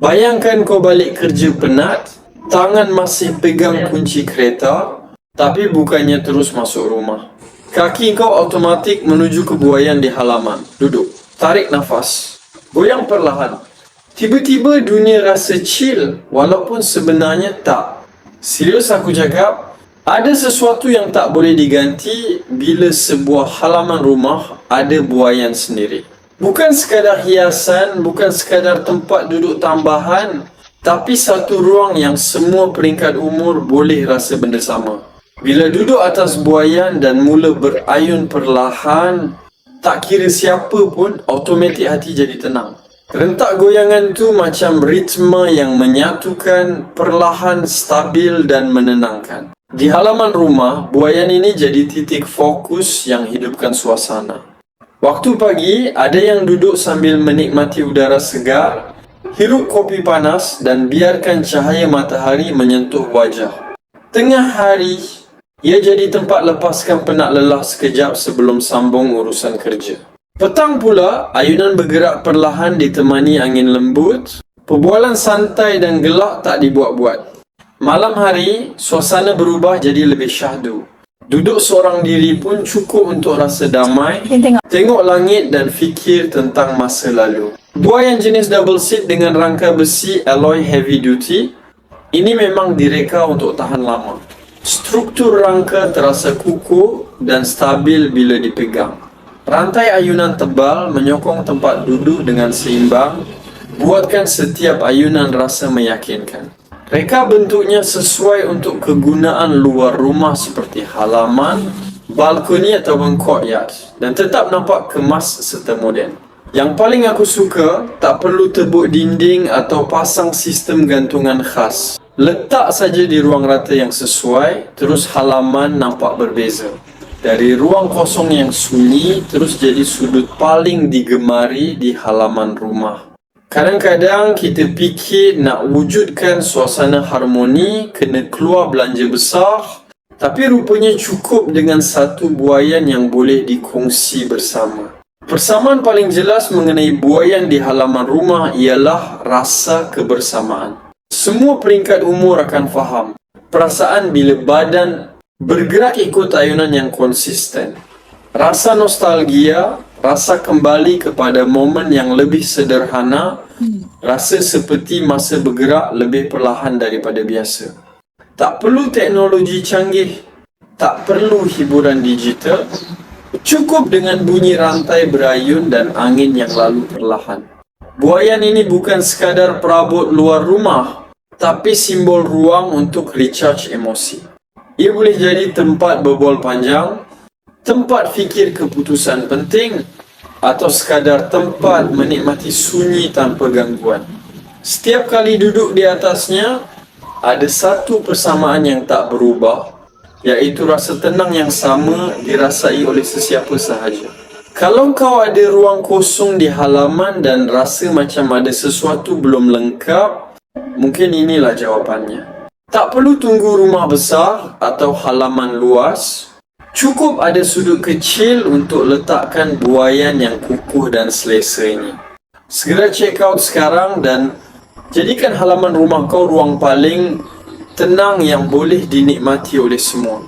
Bayangkan kau balik kerja penat, tangan masih pegang kunci kereta, tapi bukannya terus masuk rumah. Kaki kau automatik menuju ke buaian di halaman. Duduk, tarik nafas, goyang perlahan. Tiba-tiba dunia rasa chill, walaupun sebenarnya tak. Serius aku cakap, ada sesuatu yang tak boleh diganti bila sebuah halaman rumah ada buaian sendiri. Bukan sekadar hiasan, bukan sekadar tempat duduk tambahan, tapi satu ruang yang semua peringkat umur boleh rasa benda sama. Bila duduk atas buaian dan mula berayun perlahan, tak kira siapa pun, automatik hati jadi tenang. Rentak goyangan tu macam ritme yang menyatukan, perlahan, stabil dan menenangkan. Di halaman rumah, buaian ini jadi titik fokus yang hidupkan suasana. Waktu pagi, ada yang duduk sambil menikmati udara segar, hirup kopi panas dan biarkan cahaya matahari menyentuh wajah. Tengah hari, ia jadi tempat lepaskan penat lelah sekejap sebelum sambung urusan kerja. Petang pula, ayunan bergerak perlahan ditemani angin lembut, perbualan santai dan gelak tak dibuat-buat. Malam hari, suasana berubah jadi lebih syahdu. Duduk seorang diri pun cukup untuk rasa damai, tengok langit dan fikir tentang masa lalu. Buaian jenis double seat dengan rangka besi alloy heavy duty, ini memang direka untuk tahan lama. Struktur rangka terasa kukuh dan stabil bila dipegang. Rantai ayunan tebal menyokong tempat duduk dengan seimbang, buatkan setiap ayunan rasa meyakinkan. Reka bentuknya sesuai untuk kegunaan luar rumah seperti halaman, balkoni ataupun courtyard dan tetap nampak kemas serta moden. Yang paling aku suka, tak perlu tebuk dinding atau pasang sistem gantungan khas. Letak saja di ruang rata yang sesuai, terus halaman nampak berbeza. Dari ruang kosong yang sunyi, terus jadi sudut paling digemari di halaman rumah. Kadang-kadang kita fikir nak wujudkan suasana harmoni, kena keluar belanja besar, tapi rupanya cukup dengan satu buaian yang boleh dikongsi bersama. Persamaan paling jelas mengenai buaian di halaman rumah ialah rasa kebersamaan. Semua peringkat umur akan faham. Perasaan bila badan bergerak ikut ayunan yang konsisten. Rasa nostalgia, rasa kembali kepada momen yang lebih sederhana, rasa seperti masa bergerak lebih perlahan daripada biasa. Tak perlu teknologi canggih, tak perlu hiburan digital, cukup dengan bunyi rantai berayun dan angin yang lalu perlahan. Buaian ini bukan sekadar perabot luar rumah, tapi simbol ruang untuk recharge emosi. Ia boleh jadi tempat berbual panjang, tempat fikir keputusan penting, atau sekadar tempat menikmati sunyi tanpa gangguan. Setiap kali duduk di atasnya, ada satu persamaan yang tak berubah, iaitu rasa tenang yang sama dirasai oleh sesiapa sahaja. Kalau kau ada ruang kosong di halaman dan rasa macam ada sesuatu belum lengkap, mungkin inilah jawapannya. Tak perlu tunggu rumah besar atau halaman luas, cukup ada sudut kecil untuk letakkan buaian yang kukuh dan selesa ini. Segera check out sekarang dan jadikan halaman rumah kau ruang paling tenang yang boleh dinikmati oleh semua.